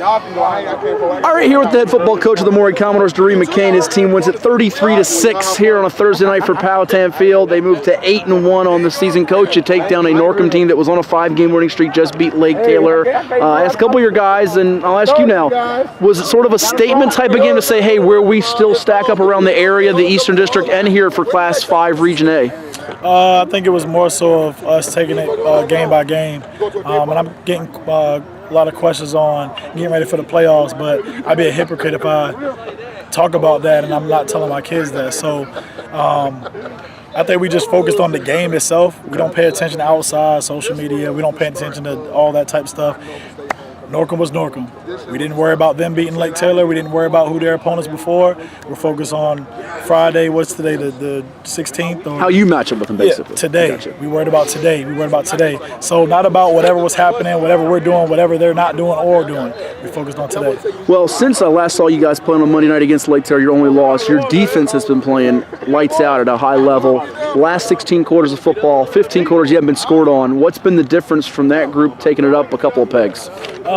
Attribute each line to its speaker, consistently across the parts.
Speaker 1: All right, here with the head football coach of the Maury Commodores, Dyrri McCain. His team wins at 33-6 here on a Thursday night for Powhatan Field. They moved to 8-1 on the season. Coach, you take down a Norcom team that was on a 5-game winning streak, just beat Lake Taylor. Ask a couple of your guys, and I'll ask you now, was it sort of a statement type of game to say, hey, where we still stack up around the area, the Eastern District, and here for Class 5 Region A?
Speaker 2: I think it was more so of us taking it game by game. And I'm getting a lot of questions on getting ready for the playoffs, but I'd be a hypocrite if I talk about that and I'm not telling my kids that. So I think we just focused on the game itself. We don't pay attention to outside social media. We don't pay attention to all that type of stuff. Norcom was Norcom. We didn't worry about them beating Lake Taylor. We didn't worry about who their opponents before. We're focused on Friday. What's today, the 16th? Or,
Speaker 1: how you match up with them, basically.
Speaker 2: Yeah, today. We worried about today. We worried about today. So not about whatever was happening, whatever we're doing, whatever they're not doing or doing. We focused on today.
Speaker 1: Well, since I last saw you guys playing on Monday night against Lake Taylor, your only loss, your defense has been playing lights out at a high level. Last 16 quarters of football, 15 quarters you haven't been scored on. What's been the difference from that group taking it up a couple of pegs?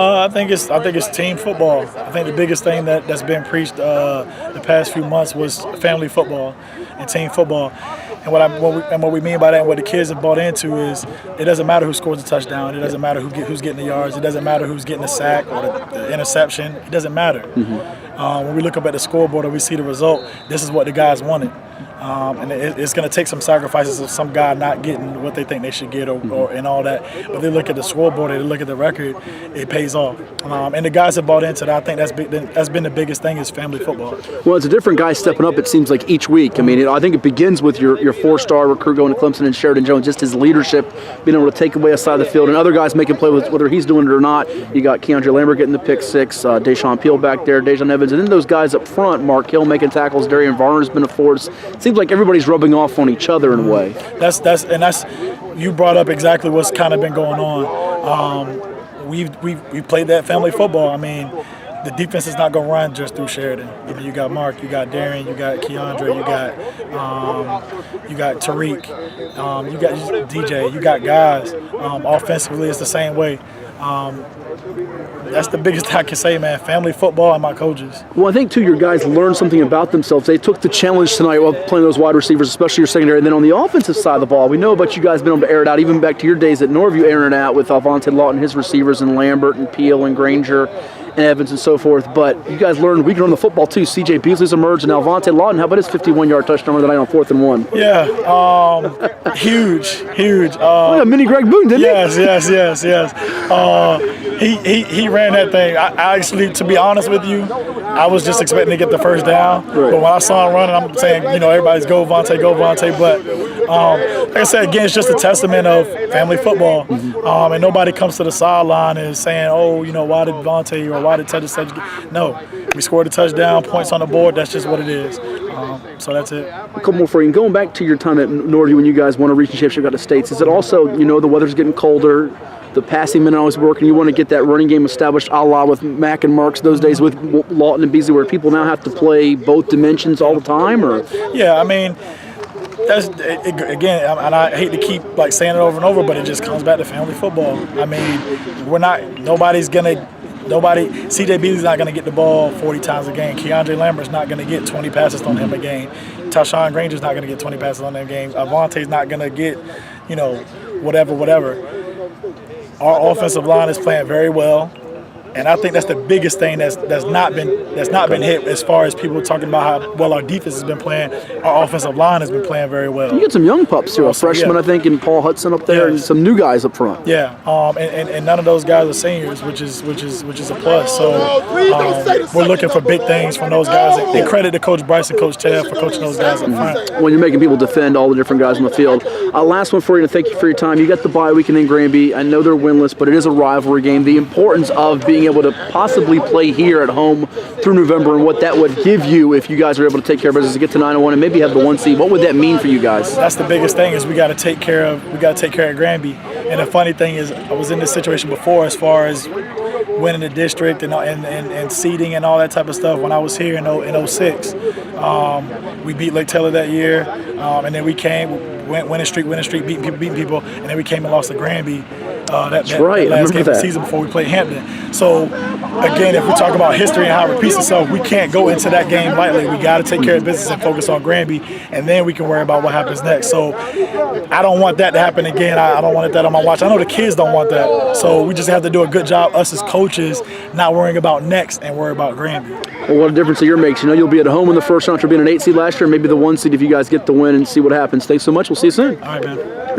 Speaker 2: I think it's team football. I think the biggest thing that's been preached the past few months was family football and team football. And what we mean by that, and what the kids have bought into, is it doesn't matter who scores a touchdown. It doesn't matter who's getting the yards. It doesn't matter who's getting the sack or the interception. It doesn't matter. Mm-hmm. When we look up at the scoreboard and we see the result, this is what the guys wanted. And it's going to take some sacrifices of some guy not getting what they think they should get or and all that. But they look at the scoreboard, they look at the record, it pays off. And the guys have bought into that. I think that's been the biggest thing is family football.
Speaker 1: Well, it's a different guy stepping up, it seems like, each week. I mean, I think it begins with your four-star recruit going to Clemson and Sheridan Jones, just his leadership, being able to take away a side of the field, and other guys making play with whether he's doing it or not. You got Keandre Lambert getting the pick six, Deshaun Peel back there, Dejon Evans, and then those guys up front, Mark Hill making tackles, Darian Varner's been a force. It seems like everybody's rubbing off on each other in a way.
Speaker 2: That's you brought up exactly what's kind of been going on. We've played that family football. I mean, the defense is not going to run just through Sheridan. You got Mark, you got Darian, you got Keandre, you got Tariq, you got DJ, you got guys. Offensively, it's the same way. That's the biggest thing I can say, man. Family football and my coaches.
Speaker 1: Well, I think, too, your guys learned something about themselves. They took the challenge tonight while playing those wide receivers, especially your secondary. And then on the offensive side of the ball, we know about you guys being able to air it out, even back to your days at Norview, airing it out with Alvante Lawton, his receivers, and Lambert and Peel and Granger and Evans and so forth. But you guys learned we can run the football, too. C.J. Beasley's emerged, and Alvante Lawton, how about his 51-yard touchdown tonight on 4th and 1?
Speaker 2: Yeah, huge.
Speaker 1: Yeah, mini Greg Boone, didn't he?
Speaker 2: Yes. He ran that thing. I actually, to be honest with you, I was just expecting to get the first down. Right. But when I saw him running, I'm saying, everybody's go Vontae. But like I said, again, it's just a testament of family football. Mm-hmm. And nobody comes to the sideline and saying, why did Vontae or why did Teddy get? No, we scored a touchdown, points on the board. That's just what it is. So that's it.
Speaker 1: A couple more for you. And going back to your time at Norview when you guys won a region championship, got to states, is it also, the weather's getting colder, the passing men always working, you want to get that running game established a la with Mack and Marks those days with Lawton and Beasley, where people now have to play both dimensions all the time? Or
Speaker 2: yeah, I mean, that's again, and I hate to keep saying it over and over, but it just comes back to family football. I mean, C.J. Beasley's not going to get the ball 40 times a game. Keandre Lambert's not going to get 20 passes on him a game. Tashawn Granger's not going to get 20 passes on them game. Avante's not going to get, whatever. Our offensive line is playing very well, and I think that's the biggest thing that's not been hit as far as people talking about how well our defense has been playing. Our offensive line has been playing very well.
Speaker 1: You get some young pups too, a freshman I think, and Paul Hudson up there, and some new guys up front.
Speaker 2: Yeah, and none of those guys are seniors, which is a plus. So we're looking for big things from those guys. And credit to Coach Bryce and Coach Ted for coaching those guys up front.
Speaker 1: When you're making people defend all the different guys on the field. Last one for you, to thank you for your time. You got the bye weekend in Granby. I know they're winless, but it is a rivalry game. The importance of being able to possibly play here at home through November and what that would give you if you guys are able to take care of business to get to 9-1 and maybe have the 1 seed. What would that mean for you guys?
Speaker 2: That's the biggest thing is we got to take care of Granby. And the funny thing is I was in this situation before as far as winning the district and seeding and all that type of stuff when I was here in 06. We beat Lake Taylor that year, and then we went winning streak, beating people, and then we came and lost to Granby. That last game of the season before we played Hampton. So again, if we talk about history and how it repeats itself, we can't go into that game lightly. We got to take care of business and focus on Granby, and then we can worry about what happens next. So I don't want that to happen again. I don't want that on my watch. I know the kids don't want that. So we just have to do a good job, us as coaches, not worrying about next and worry about Granby.
Speaker 1: Well, what a difference a year makes. You know, you'll be at home in the first round after being an 8 seed last year, maybe the 1 seed if you guys get the win and see what happens. Thanks so much. We'll see you soon.
Speaker 2: All right, man.
Speaker 1: Appreciate it.